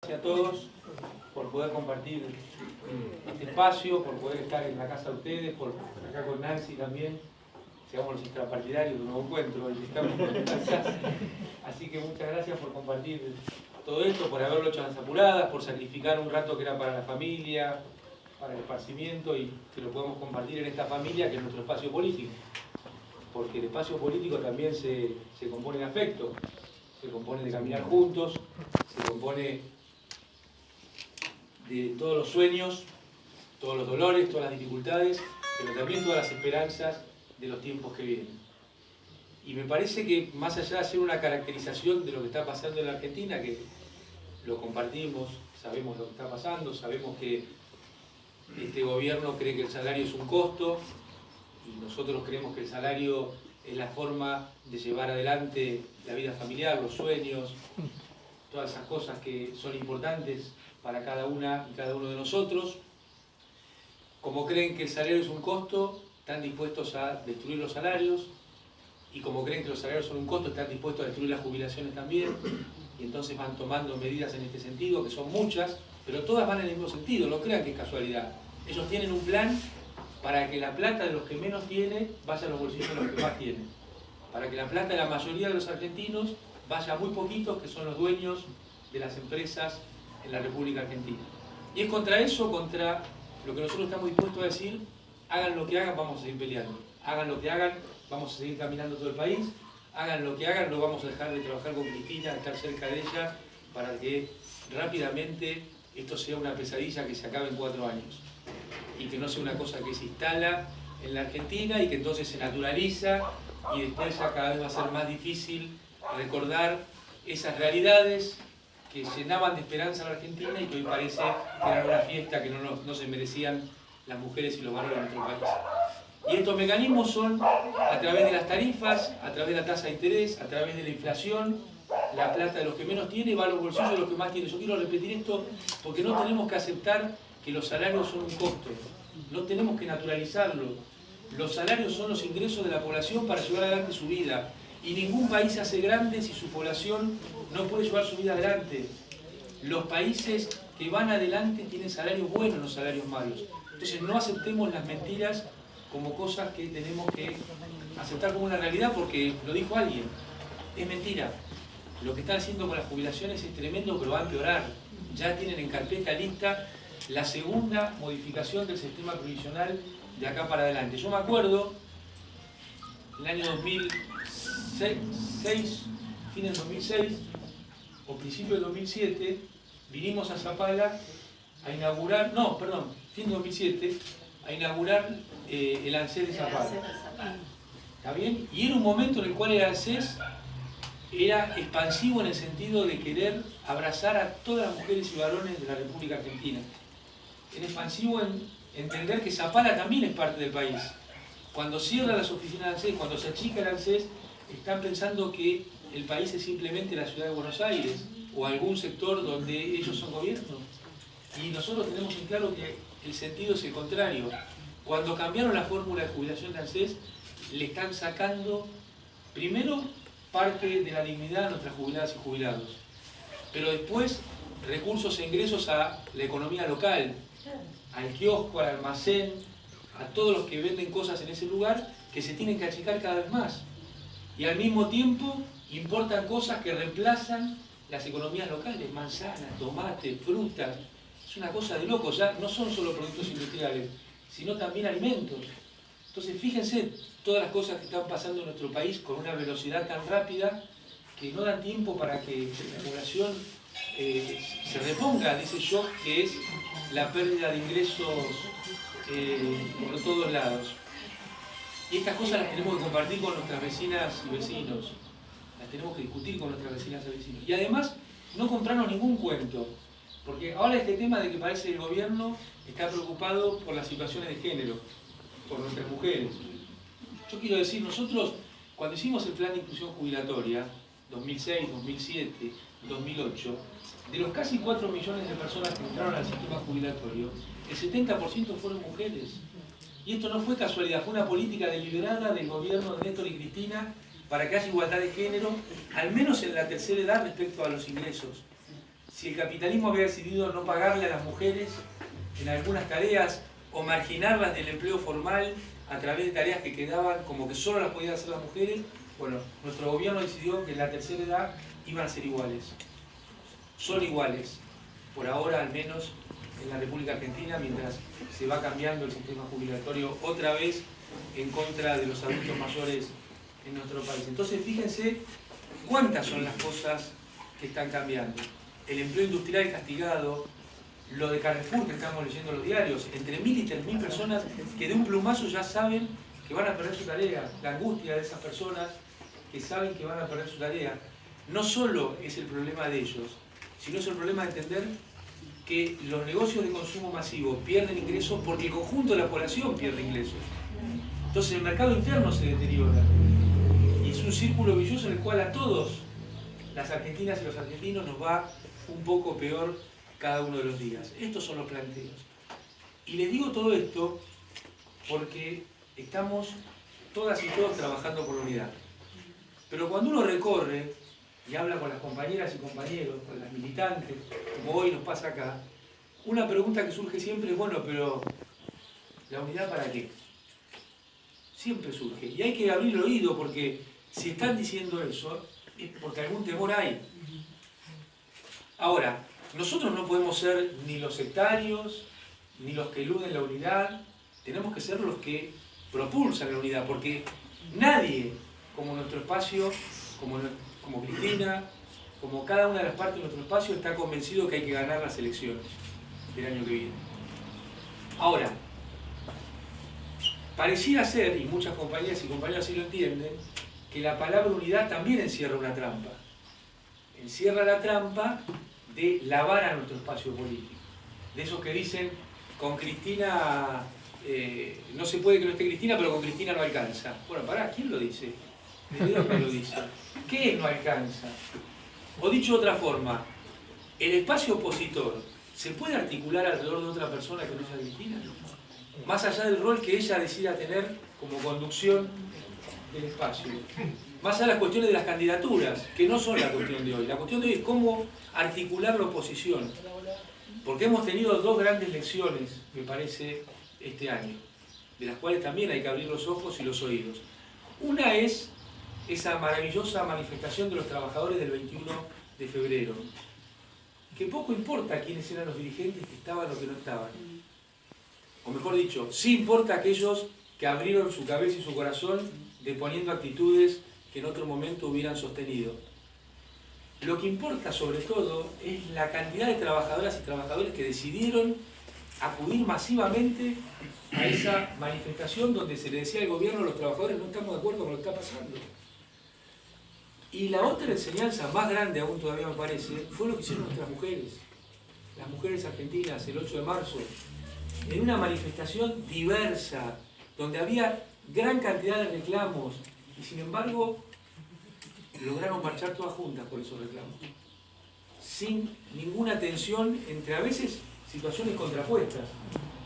Gracias a todos por poder compartir este espacio, por poder estar en la casa de ustedes, por acá con Nancy también, seamos los extrapartidarios de un nuevo encuentro, así que muchas gracias por compartir todo esto, por haberlo hecho a las apuradas, por sacrificar un rato que era para la familia, para el esparcimiento y que lo podemos compartir en esta familia que es nuestro espacio político, porque el espacio político también se compone de afecto, se compone de caminar juntos, se compone de todos los sueños, todos los dolores, todas las dificultades, pero también todas las esperanzas de los tiempos que vienen. Y me parece que más allá de hacer una caracterización de lo que está pasando en la Argentina, que lo compartimos, sabemos lo que está pasando, sabemos que este gobierno cree que el salario es un costo y nosotros creemos que el salario es la forma de llevar adelante la vida familiar, los sueños, todas esas cosas que son importantes para cada una y cada uno de nosotros. Como creen que el salario es un costo, están dispuestos a destruir los salarios, y como creen que los salarios son un costo, están dispuestos a destruir las jubilaciones también, y entonces van tomando medidas en este sentido, que son muchas, pero todas van en el mismo sentido, no crean que es casualidad. Ellos tienen un plan para que la plata de los que menos tienen vaya a los bolsillos de los que más tienen, para que la plata de la mayoría de los argentinos vaya a muy poquitos que son los dueños de las empresas en la República Argentina. Y es contra eso, contra lo que nosotros estamos dispuestos a decir: hagan lo que hagan, vamos a seguir peleando. Hagan lo que hagan, vamos a seguir caminando todo el país. Hagan lo que hagan, no vamos a dejar de trabajar con Cristina, de estar cerca de ella, para que rápidamente esto sea una pesadilla que se acabe en 4 años. Y que no sea una cosa que se instala en la Argentina y que entonces se naturaliza y después ya cada vez va a ser más difícil recordar esas realidades que llenaban de esperanza a la Argentina y que hoy parece que era una fiesta que no se merecían las mujeres y los varones de nuestro país. Y estos mecanismos son a través de las tarifas, a través de la tasa de interés, a través de la inflación. La plata de los que menos tiene va a los bolsillos de los que más tienen. Yo quiero repetir esto porque no tenemos que aceptar que los salarios son un costo. No tenemos que naturalizarlo. Los salarios son los ingresos de la población para llevar adelante su vida. Y ningún país se hace grande si su población no puede llevar su vida adelante. Los países que van adelante tienen salarios buenos, no salarios malos. Entonces no aceptemos las mentiras como cosas que tenemos que aceptar como una realidad, porque lo dijo alguien, es mentira. Lo que están haciendo con las jubilaciones es tremendo, pero va a empeorar. Ya tienen en carpeta lista la segunda modificación del sistema provisional de acá para adelante. Yo me acuerdo, en el año 2006, fin del 2006 o principio del 2007, vinimos a Zapala a inaugurar, fin del 2007, a inaugurar el ANSES de Zapala. ¿Está bien? Y era un momento en el cual el ANSES era expansivo en el sentido de querer abrazar a todas las mujeres y varones de la República Argentina. Era expansivo en entender que Zapala también es parte del país. Cuando cierran las oficinas de ANSES, cuando se achica el ANSES, están pensando que el país es simplemente la ciudad de Buenos Aires o algún sector donde ellos son gobierno. Y nosotros tenemos en claro que el sentido es el contrario. Cuando cambiaron la fórmula de jubilación de ANSES, le están sacando, primero, parte de la dignidad a nuestras jubiladas y jubilados, pero después recursos e ingresos a la economía local, al kiosco, al almacén, a todos los que venden cosas en ese lugar, que se tienen que achicar cada vez más. Y al mismo tiempo importan cosas que reemplazan las economías locales, manzanas, tomates, frutas. Es una cosa de locos, ya no son solo productos industriales, sino también alimentos. Entonces fíjense todas las cosas que están pasando en nuestro país con una velocidad tan rápida que no dan tiempo para que la población se reponga de ese shock que es la pérdida de ingresos por todos lados. Y estas cosas las tenemos que compartir con nuestras vecinas y vecinos, las tenemos que discutir con nuestras vecinas y vecinos. Y además, no comprarnos ningún cuento, porque ahora este tema de que parece que el gobierno está preocupado por las situaciones de género, por nuestras mujeres. Yo quiero decir, nosotros cuando hicimos el plan de inclusión jubilatoria, 2006, 2007, 2008, de los casi 4 millones de personas que entraron al sistema jubilatorio, el 70% fueron mujeres. Y esto no fue casualidad, fue una política deliberada del gobierno de Néstor y Cristina para que haya igualdad de género, al menos en la tercera edad respecto a los ingresos. si el capitalismo había decidido no pagarle a las mujeres en algunas tareas o marginarlas del empleo formal a través de tareas que quedaban como que solo las podían hacer las mujeres. Bueno, nuestro gobierno decidió que en la tercera edad iban a ser iguales. Son iguales, por ahora al menos en la República Argentina, mientras se va cambiando el sistema jubilatorio otra vez en contra de los adultos mayores en nuestro país. Entonces fíjense cuántas son las cosas que están cambiando. El empleo industrial castigado, lo de Carrefour que estamos leyendo en los diarios, entre 1.000 y 3.000 personas que de un plumazo ya saben que van a perder su tarea. La angustia de esas personas que saben que van a perder su tarea no solo es el problema de ellos, sino es el problema de entender que los negocios de consumo masivo pierden ingresos porque el conjunto de la población pierde ingresos. Entonces el mercado interno se deteriora y es un círculo vicioso en el cual a todos, las argentinas y los argentinos, nos va un poco peor cada uno de los días. Estos son los planteos. Y les digo todo esto porque estamos todas y todos trabajando por la unidad. Pero cuando uno recorre y habla con las compañeras y compañeros, con las militantes, como hoy nos pasa acá, una pregunta que surge siempre es, bueno, pero ¿la unidad para qué? Siempre surge. Y hay que abrir el oído porque si están diciendo eso, es porque algún temor hay. Ahora, nosotros no podemos ser ni los sectarios, ni los que eluden la unidad, tenemos que ser los que propulsan la unidad, porque nadie, como nuestro espacio, como Cristina, como cada una de las partes de nuestro espacio, está convencido que hay que ganar las elecciones del año que viene. Ahora, pareciera ser, y muchas compañeras y compañeros así lo entienden, que la palabra unidad también encierra una trampa. Encierra la trampa de lavar a nuestro espacio político. De esos que dicen, con Cristina, no se puede que no esté Cristina, pero con Cristina no alcanza. Bueno, pará, ¿quién lo dice? ¿De dónde lo dice? ¿Qué no alcanza? O dicho de otra forma, ¿el espacio opositor se puede articular alrededor de otra persona que no sea Cristina? Más allá del rol que ella decida tener como conducción del espacio. Más allá de las cuestiones de las candidaturas, que no son la cuestión de hoy. La cuestión de hoy es cómo articular la oposición. Porque hemos tenido dos grandes lecciones, me parece, este año, de las cuales también hay que abrir los ojos y los oídos. Una es esa maravillosa manifestación de los trabajadores del 21 de febrero. Que poco importa quiénes eran los dirigentes que estaban o que no estaban. O mejor dicho, sí importa aquellos que abrieron su cabeza y su corazón deponiendo actitudes que en otro momento hubieran sostenido. Lo que importa sobre todo es la cantidad de trabajadoras y trabajadores que decidieron acudir masivamente a esa manifestación donde se le decía al gobierno a los trabajadores no estamos de acuerdo con lo que está pasando. Y la otra enseñanza más grande aún todavía me parece fue lo que hicieron nuestras mujeres, las mujeres argentinas el 8 de marzo, en una manifestación diversa, donde había gran cantidad de reclamos y sin embargo lograron marchar todas juntas por esos reclamos, sin ninguna tensión entre a veces situaciones contrapuestas.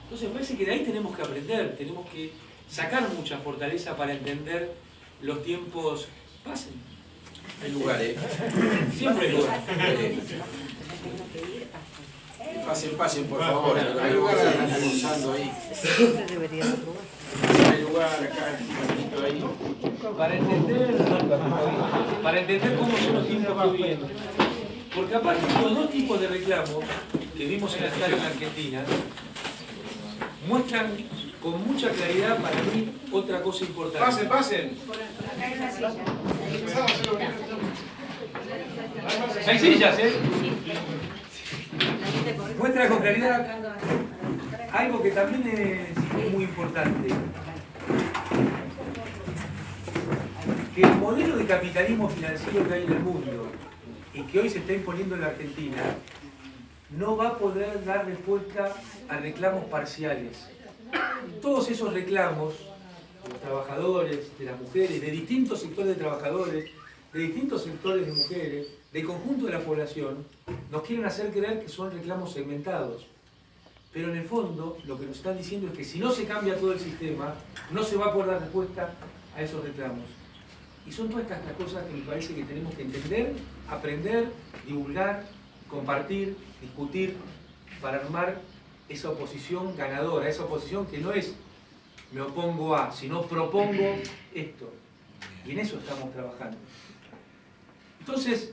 Entonces me parece que de ahí tenemos que aprender, tenemos que sacar mucha fortaleza para entender los tiempos. Pasen. Hay lugar, Siempre hay lugar. Pasen, por favor. Hay lugar, están almorzando ahí. Hay lugar acá, ahí. Para entender cómo son los tiempos que viven. Porque aparte los dos tipos de reclamos que vimos en las calles en Argentina muestran con mucha claridad para mí otra cosa importante. Pasen. Hay sillas, Muestra con claridad algo que también es muy importante. Que el modelo de capitalismo financiero que hay en el mundo y que hoy se está imponiendo en la Argentina no va a poder dar respuesta a reclamos parciales. Todos esos reclamos de los trabajadores, de las mujeres, de distintos sectores de trabajadores, de distintos sectores de mujeres, del conjunto de la población, nos quieren hacer creer que son reclamos segmentados. Pero en el fondo, lo que nos están diciendo es que si no se cambia todo el sistema, no se va a poder dar respuesta a esos reclamos. Y son todas estas cosas que me parece que tenemos que entender, aprender, divulgar, compartir, discutir, para armar esa oposición ganadora, esa oposición que no es me opongo a, sino propongo esto. Y en eso estamos trabajando. Entonces,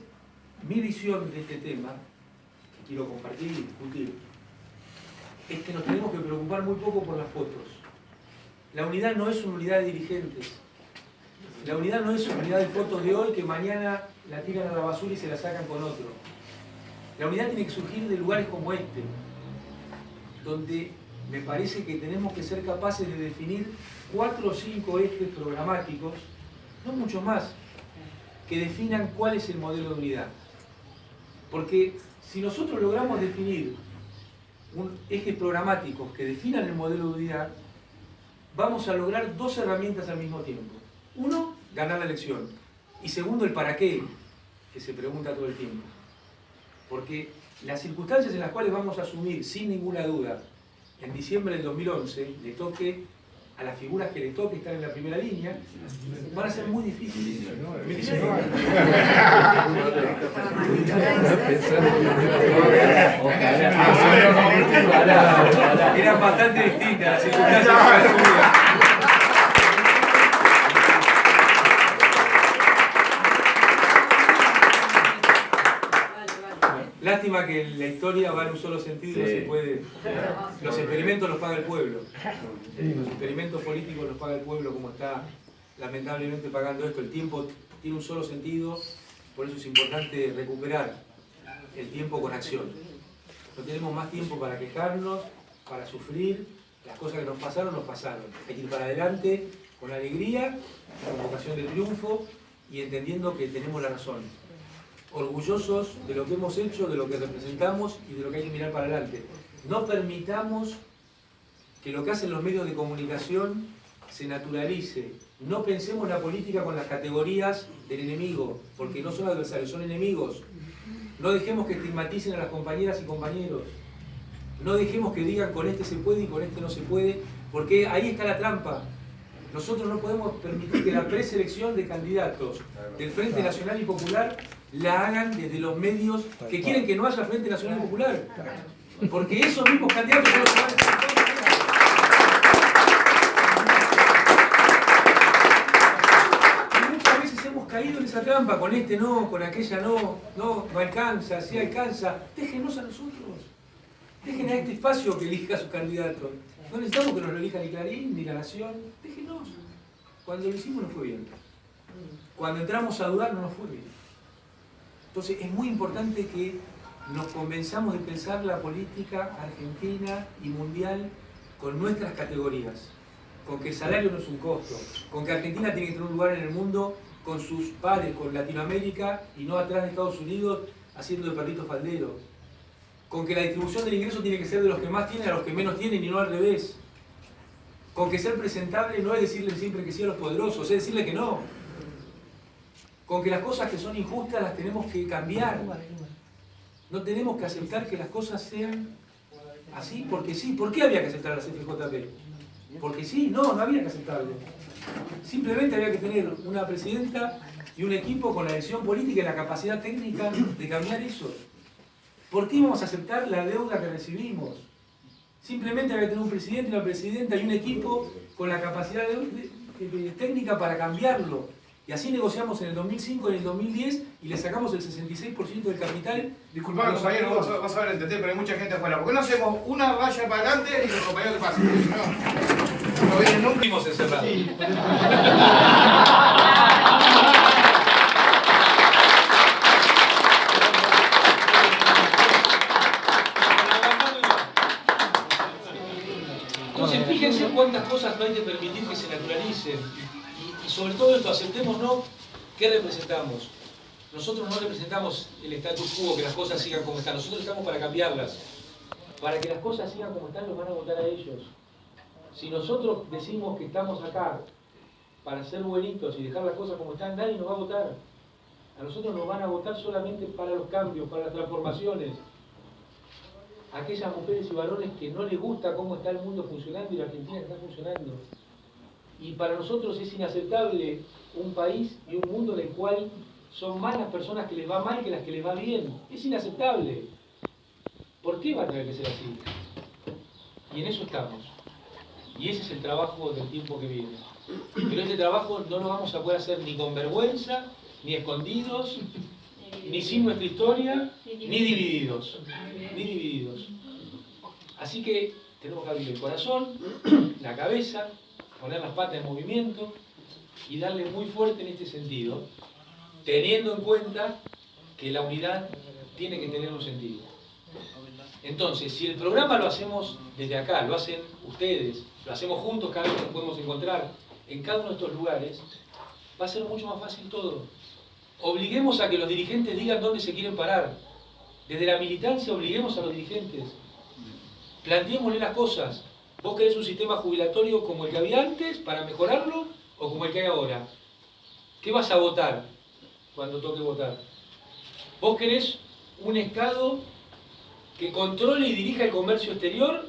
mi visión de este tema, que quiero compartir y discutir, es que nos tenemos que preocupar muy poco por las fotos. La unidad no es una unidad de dirigentes. La unidad no es una unidad de fotos de hoy que mañana la tiran a la basura y se la sacan con otro. La unidad tiene que surgir de lugares como este, donde me parece que tenemos que ser capaces de definir 4 o 5 ejes programáticos, no mucho más, que definan cuál es el modelo de unidad. Porque si nosotros logramos definir ejes programáticos que definan el modelo de unidad, vamos a lograr 2 herramientas al mismo tiempo. Uno, ganar la elección. Y segundo, el para qué, que se pregunta todo el tiempo. Porque las circunstancias en las cuales vamos a asumir, sin ninguna duda, en diciembre del 2011, le toque a las figuras que le toque estar en la primera línea, van a ser muy difíciles. Eran bastante distintas las circunstancias. Lástima que la historia va en un solo sentido y no se puede. Los experimentos los paga el pueblo. Los experimentos políticos los paga el pueblo, como está lamentablemente pagando esto. El tiempo tiene un solo sentido, por eso es importante recuperar el tiempo con acción. No tenemos más tiempo para quejarnos, para sufrir. Las cosas que nos pasaron, nos pasaron. Hay que ir para adelante con alegría, con vocación de triunfo y entendiendo que tenemos la razón. Orgullosos de lo que hemos hecho, de lo que representamos y de lo que hay que mirar para adelante. No permitamos que lo que hacen los medios de comunicación se naturalice. No pensemos la política con las categorías del enemigo, porque no son adversarios, son enemigos. No dejemos que estigmaticen a las compañeras y compañeros. No dejemos que digan con este se puede y con este no se puede, porque ahí está la trampa. Nosotros no podemos permitir que la preselección de candidatos del Frente Nacional y Popular la hagan desde los medios que quieren que no haya Frente Nacional y Popular. Porque esos mismos candidatos son los que van a hacer. Y muchas veces hemos caído en esa trampa, con este no, con aquella no alcanza, sí alcanza. Déjenos a nosotros. Dejen a este espacio que elija a su candidato. No necesitamos que nos lo elija ni Clarín, ni La Nación. Déjenos. Cuando lo hicimos no fue bien. Cuando entramos a dudar no nos fue bien. Entonces es muy importante que nos convenzamos de pensar la política argentina y mundial con nuestras categorías. Con que el salario no es un costo. Con que Argentina tiene que tener un lugar en el mundo con sus pares, con Latinoamérica y no atrás de Estados Unidos haciendo de perritos falderos. Con que la distribución del ingreso tiene que ser de los que más tienen a los que menos tienen y no al revés. Con que ser presentable no es decirle siempre que sí a los poderosos, es decirle que no. Con que las cosas que son injustas las tenemos que cambiar. No tenemos que aceptar que las cosas sean así porque sí. ¿Por qué había que aceptar las FJP? Porque sí, no había que aceptarlo. Simplemente había que tener una presidenta y un equipo con la decisión política y la capacidad técnica de cambiar eso. ¿Por qué íbamos a aceptar la deuda que recibimos? Simplemente había que tener un presidente, una presidenta y un equipo con la capacidad técnica para cambiarlo. Y así negociamos en el 2005, en el 2010 y le sacamos el 66% del capital. Disculpame, compañero, vas a ver entender, pero hay mucha gente afuera. ¿Por qué no hacemos una raya para adelante y los compañeros que pasen? No vienen nunca. Estuvimos encerrados. Entonces, fíjense cuántas cosas no hay que permitir que se naturalicen. Y sobre todo esto, aceptémonos qué representamos. Nosotros no representamos el status quo, que las cosas sigan como están. Nosotros estamos para cambiarlas. Para que las cosas sigan como están, los van a votar a ellos. Si nosotros decimos que estamos acá para ser buenitos y dejar las cosas como están, nadie nos va a votar. A nosotros nos van a votar solamente para los cambios, para las transformaciones. Aquellas mujeres y varones que no les gusta cómo está el mundo funcionando y la Argentina está funcionando. Y para nosotros es inaceptable un país y un mundo en el cual son más las personas que les va mal que las que les va bien. Es inaceptable. ¿Por qué va a tener que ser así? Y en eso estamos. Y ese es el trabajo del tiempo que viene. Pero este trabajo no lo vamos a poder hacer ni con vergüenza, ni escondidos, ni sin nuestra historia, ni divididos. Ni divididos. Así que tenemos que abrir el corazón, la cabeza, poner las patas en movimiento y darle muy fuerte en este sentido, teniendo en cuenta que la unidad tiene que tener un sentido. Entonces, si el programa lo hacemos desde acá, lo hacen ustedes, lo hacemos juntos cada vez que nos podemos encontrar en cada uno de estos lugares, va a ser mucho más fácil todo. Obliguemos a que los dirigentes digan dónde se quieren parar. Desde la militancia obliguemos a los dirigentes. Planteémosle las cosas. ¿Vos querés un sistema jubilatorio como el que había antes para mejorarlo o como el que hay ahora? ¿Qué vas a votar cuando toque votar? ¿Vos querés un Estado que controle y dirija el comercio exterior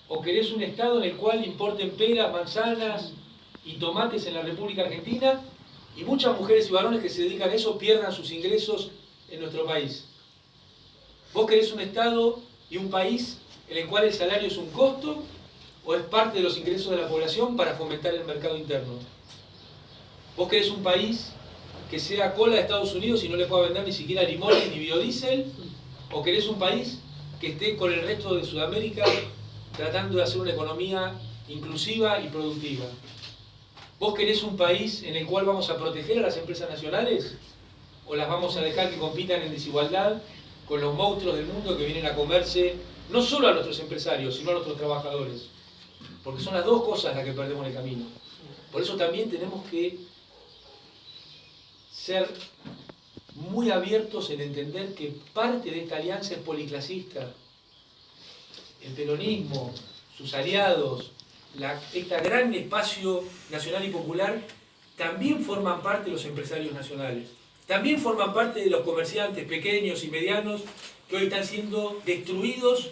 o querés un Estado en el cual importen peras, manzanas y tomates en la República Argentina y muchas mujeres y varones que se dedican a eso pierdan sus ingresos en nuestro país? ¿Vos querés un Estado y un país en el cual el salario es un costo o es parte de los ingresos de la población para fomentar el mercado interno? ¿Vos querés un país que sea cola de Estados Unidos y no le pueda vender ni siquiera limones ni biodiesel? ¿O querés un país que esté con el resto de Sudamérica tratando de hacer una economía inclusiva y productiva? ¿Vos querés un país en el cual vamos a proteger a las empresas nacionales? ¿O las vamos a dejar que compitan en desigualdad con los monstruos del mundo que vienen a comerse no solo a nuestros empresarios, sino a nuestros trabajadores? Porque son las dos cosas las que perdemos en el camino. Por eso también tenemos que ser muy abiertos en entender que parte de esta alianza es policlasista. El peronismo, sus aliados, este gran espacio nacional y popular, también forman parte de los empresarios nacionales. También forman parte de los comerciantes pequeños y medianos que hoy están siendo destruidos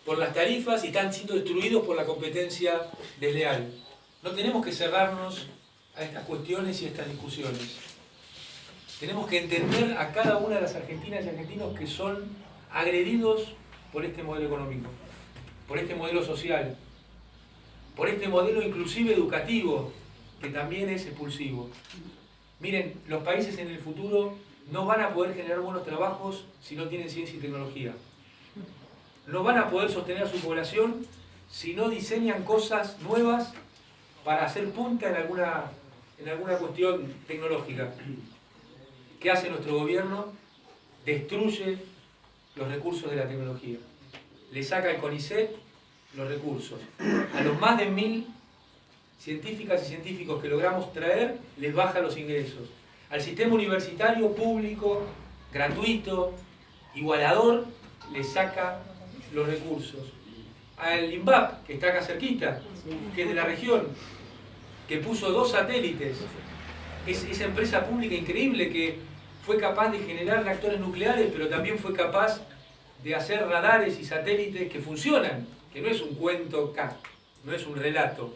por las tarifas y están siendo destruidos por la competencia desleal. No tenemos que cerrarnos a estas cuestiones y a estas discusiones. Tenemos que entender a cada una de las argentinas y argentinos que son agredidos por este modelo económico, por este modelo social, por este modelo inclusive educativo, que también es expulsivo. Miren, los países en el futuro no van a poder generar buenos trabajos si no tienen ciencia y tecnología. No van a poder sostener a su población si no diseñan cosas nuevas para hacer punta en alguna cuestión tecnológica. ¿Qué hace nuestro gobierno? Destruye los recursos de la tecnología. Le saca el CONICET los recursos. A los más de 1000 científicas y científicos que logramos traer, les baja los ingresos. Al sistema universitario público, gratuito, igualador, le saca los recursos. Al INVAP, que está acá cerquita, que es de la región, que puso 2 satélites, esa empresa pública increíble que fue capaz de generar reactores nucleares, pero también fue capaz de hacer radares y satélites que funcionan, que no es un cuento, no es un relato.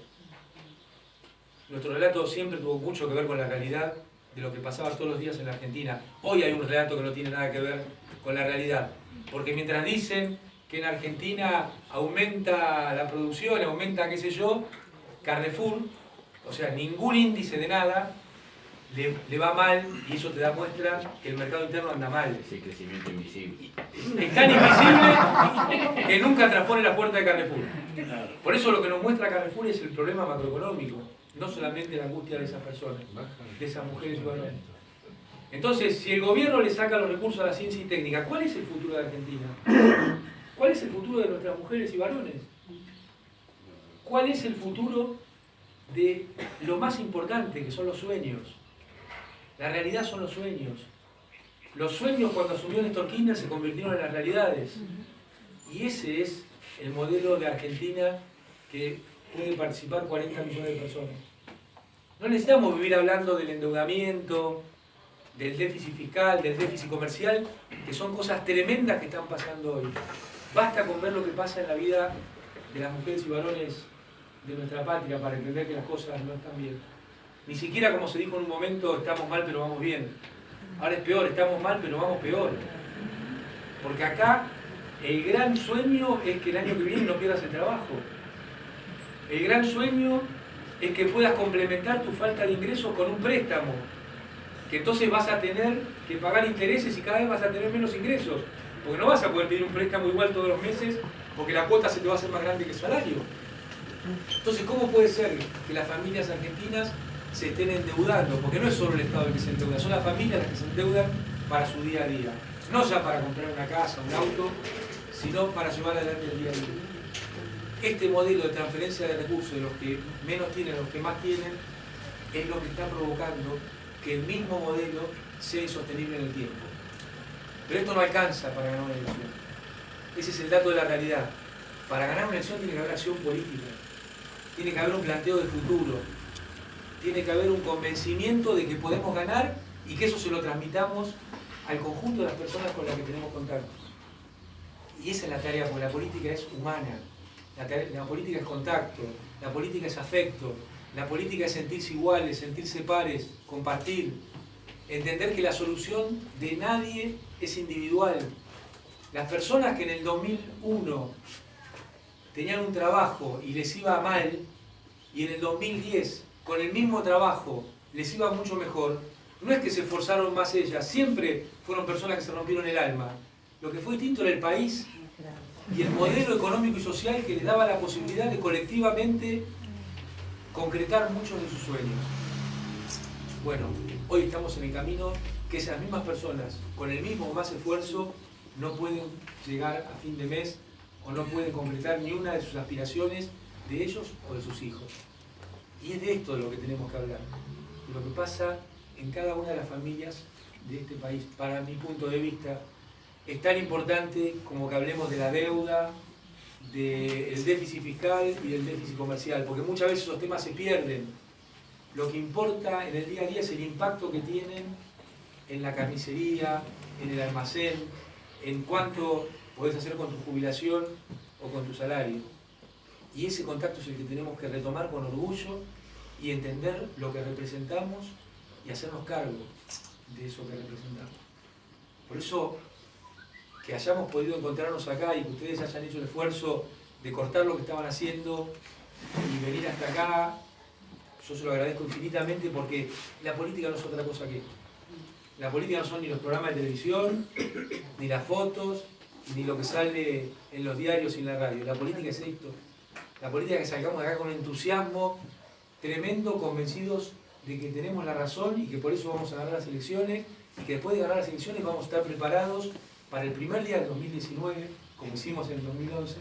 Nuestro relato siempre tuvo mucho que ver con la realidad de lo que pasaba todos los días en la Argentina. Hoy hay un relato que no tiene nada que ver con la realidad, porque mientras dicen que en Argentina aumenta la producción, aumenta qué sé yo, Carrefour, o sea, ningún índice de nada, le va mal, y eso te da muestra que el mercado interno anda mal. Ese crecimiento invisible. Es tan invisible que nunca transpone la puerta de Carrefour. Por eso lo que nos muestra Carrefour es el problema macroeconómico, no solamente la angustia de esas personas, de esas mujeres y varones. Entonces, si el gobierno le saca los recursos a la ciencia y técnica, ¿cuál es el futuro de Argentina? ¿Cuál es el futuro de nuestras mujeres y varones? ¿Cuál es el futuro de lo más importante, que son los sueños? La realidad son los sueños. Los sueños, cuando asumió Néstor Kirchner, se convirtieron en las realidades. Y ese es el modelo de Argentina que puede participar 40 millones de personas. No necesitamos vivir hablando del endeudamiento, del déficit fiscal, del déficit comercial, que son cosas tremendas que están pasando hoy. Basta con ver lo que pasa en la vida de las mujeres y varones de nuestra patria para entender que las cosas no están bien. Ni siquiera, como se dijo en un momento, estamos mal pero vamos bien. Ahora es peor, estamos mal, pero vamos peor. Porque acá el gran sueño es que el año que viene no pierdas el trabajo. El gran sueño es que puedas complementar tu falta de ingresos con un préstamo. Que entonces vas a tener que pagar intereses y cada vez vas a tener menos ingresos. Porque no vas a poder pedir un préstamo igual todos los meses porque la cuota se te va a hacer más grande que el salario. Entonces, ¿cómo puede ser que las familias argentinas se estén endeudando? Porque no es solo el Estado el que se endeuda, son las familias las que se endeudan para su día a día. No ya para comprar una casa, un auto, sino para llevar adelante el día a día. Este modelo de transferencia de recursos de los que menos tienen a los que más tienen es lo que está provocando que el mismo modelo sea insostenible en el tiempo. Pero esto no alcanza para ganar una elección. Ese es el dato de la realidad. Para ganar una elección tiene que haber acción política, tiene que haber un planteo de futuro, tiene que haber un convencimiento de que podemos ganar y que eso se lo transmitamos al conjunto de las personas con las que tenemos contacto. Y esa es la tarea, porque la política es humana, la política es contacto, la política es afecto, la política es sentirse iguales, sentirse pares, compartir, entender que la solución de nadie es individual. Las personas que en el 2001 tenían un trabajo y les iba mal, y en el 2010 con el mismo trabajo les iba mucho mejor, no es que se esforzaron más ellas, siempre fueron personas que se rompieron el alma. Lo que fue distinto era el país y el modelo económico y social que les daba la posibilidad de colectivamente concretar muchos de sus sueños. Bueno, hoy estamos en el camino que esas mismas personas, con el mismo o más esfuerzo, no pueden llegar a fin de mes o no pueden concretar ni una de sus aspiraciones de ellos o de sus hijos. Y es de esto de lo que tenemos que hablar, de lo que pasa en cada una de las familias de este país. Para mi punto de vista, es tan importante como que hablemos de la deuda, del déficit fiscal y del déficit comercial, porque muchas veces esos temas se pierden. Lo que importa en el día a día es el impacto que tienen en la carnicería, en el almacén, en cuánto podés hacer con tu jubilación o con tu salario. Y ese contacto es el que tenemos que retomar con orgullo y entender lo que representamos y hacernos cargo de eso que representamos. Por eso, que hayamos podido encontrarnos acá y que ustedes hayan hecho el esfuerzo de cortar lo que estaban haciendo y venir hasta acá, yo se lo agradezco infinitamente, porque la política no es otra cosa que esto. La política no son ni los programas de televisión, ni las fotos, ni lo que sale en los diarios y en la radio. La política es esto. La política es que salgamos de acá con entusiasmo tremendo, convencidos de que tenemos la razón y que por eso vamos a ganar las elecciones, y que después de ganar las elecciones vamos a estar preparados para el primer día del 2019, como hicimos en el 2011,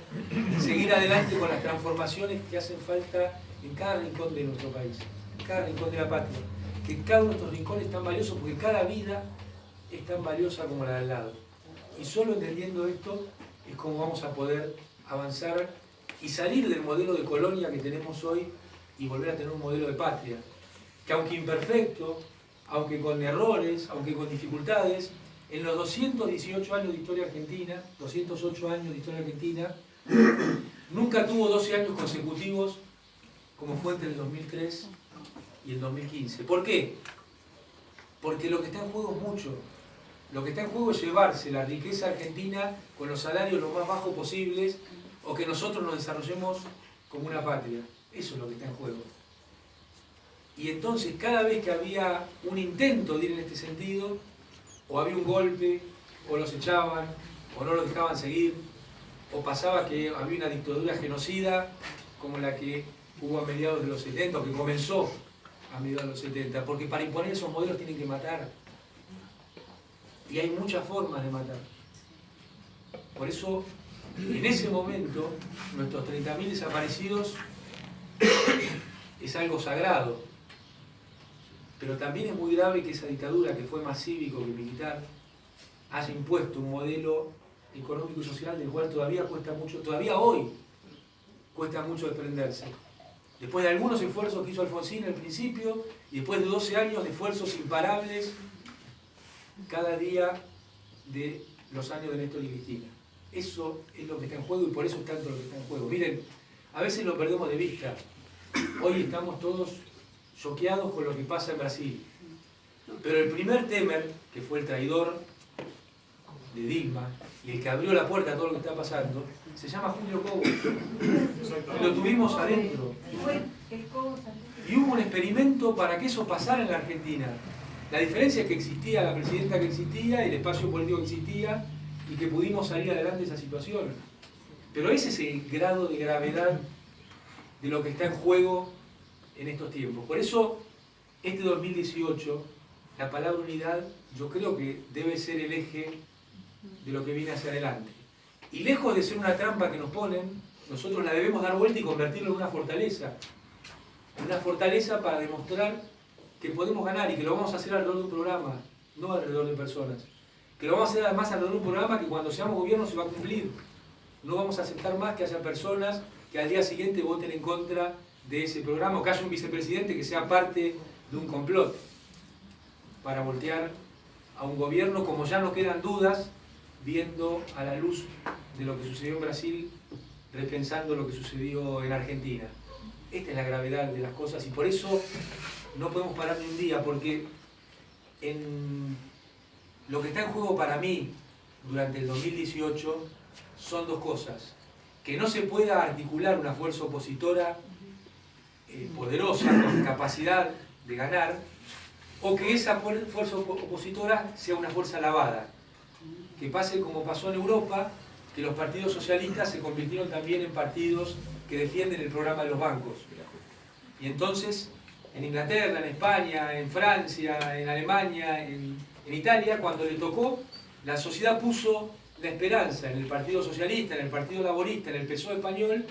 y seguir adelante con las transformaciones que hacen falta en cada rincón de nuestro país, en cada rincón de la patria. Que cada uno de nuestros rincones es tan valioso, porque cada vida es tan valiosa como la de al lado. Y solo entendiendo esto es como vamos a poder avanzar y salir del modelo de colonia que tenemos hoy y volver a tener un modelo de patria, que aunque imperfecto, aunque con errores, aunque con dificultades, en los 218 años de historia argentina, 208 años de historia argentina, nunca tuvo 12 años consecutivos como fue entre el 2003 y el 2015. ¿Por qué? Porque lo que está en juego es mucho. Lo que está en juego es llevarse la riqueza argentina con los salarios lo más bajos posibles, o que nosotros nos desarrollemos como una patria. Eso es lo que está en juego. Y entonces, cada vez que había un intento de ir en este sentido, o había un golpe, o los echaban, o no los dejaban seguir, o pasaba que había una dictadura genocida, como la que hubo a mediados de los 70, o que comenzó a mediados de los 70, porque para imponer esos modelos tienen que matar. Y hay muchas formas de matar. Por eso, en ese momento, nuestros 30.000 desaparecidos es algo sagrado. Pero también es muy grave que esa dictadura, que fue más cívico que militar, haya impuesto un modelo económico y social del cual todavía cuesta mucho, todavía hoy cuesta mucho desprenderse. Después de algunos esfuerzos que hizo Alfonsín al principio, y después de 12 años de esfuerzos imparables cada día de los años de Néstor y Cristina. Eso es lo que está en juego, y por eso es tanto lo que está en juego. Miren, a veces lo perdemos de vista. Hoy estamos todos choqueados con lo que pasa en Brasil. Pero el primer Temer, que fue el traidor de Dilma, y el que abrió la puerta a todo lo que está pasando, se llama Julio Cobos. Lo tuvimos adentro. Y hubo un experimento para que eso pasara en la Argentina. La diferencia es que existía la presidenta que existía, el espacio político que existía, y que pudimos salir adelante de esa situación. Pero ese es el grado de gravedad de lo que está en juego en estos tiempos. Por eso, este 2018, la palabra unidad, yo creo que debe ser el eje de lo que viene hacia adelante. Y lejos de ser una trampa que nos ponen, nosotros la debemos dar vuelta y convertirlo en una fortaleza. Una fortaleza para demostrar que podemos ganar y que lo vamos a hacer alrededor de un programa, no alrededor de personas. Que lo vamos a hacer además alrededor de un programa que cuando seamos gobierno se va a cumplir. No vamos a aceptar más que haya personas que al día siguiente voten en contra de ese programa o que haya un vicepresidente que sea parte de un complot para voltear a un gobierno, como ya no quedan dudas, viendo a la luz de lo que sucedió en Brasil, repensando lo que sucedió en Argentina. Esta es la gravedad de las cosas y por eso no podemos parar ni un día, porque lo que está en juego para mí durante el 2018 son dos cosas. Que no se pueda articular una fuerza opositora poderosa, con capacidad de ganar, o que esa fuerza opositora sea una fuerza lavada. Que pase como pasó en Europa, que los partidos socialistas se convirtieron también en partidos que defienden el programa de los bancos. Y entonces, en Inglaterra, en España, en Francia, en Alemania, en Italia, cuando le tocó, la sociedad puso la esperanza en el Partido Socialista, en el Partido Laborista, en el PSOE español.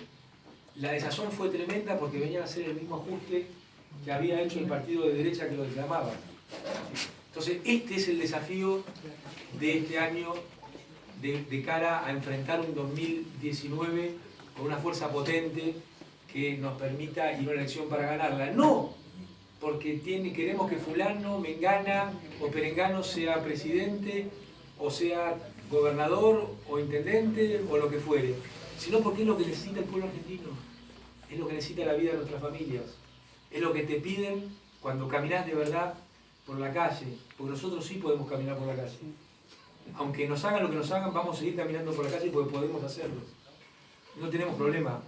La desazón fue tremenda porque venían a hacer el mismo ajuste que había hecho el partido de derecha que lo reclamaba. Entonces, este es el desafío de este año de cara a enfrentar un 2019 con una fuerza potente que nos permita ir a una elección para ganarla. No porque queremos que fulano, mengana o perengano sea presidente o sea gobernador o intendente o lo que fuere, sino porque es lo que necesita el pueblo argentino, es lo que necesita la vida de nuestras familias, es lo que te piden cuando caminás de verdad por la calle, porque nosotros sí podemos caminar por la calle. Aunque nos hagan lo que nos hagan, vamos a seguir caminando por la calle porque podemos hacerlo. No tenemos problema.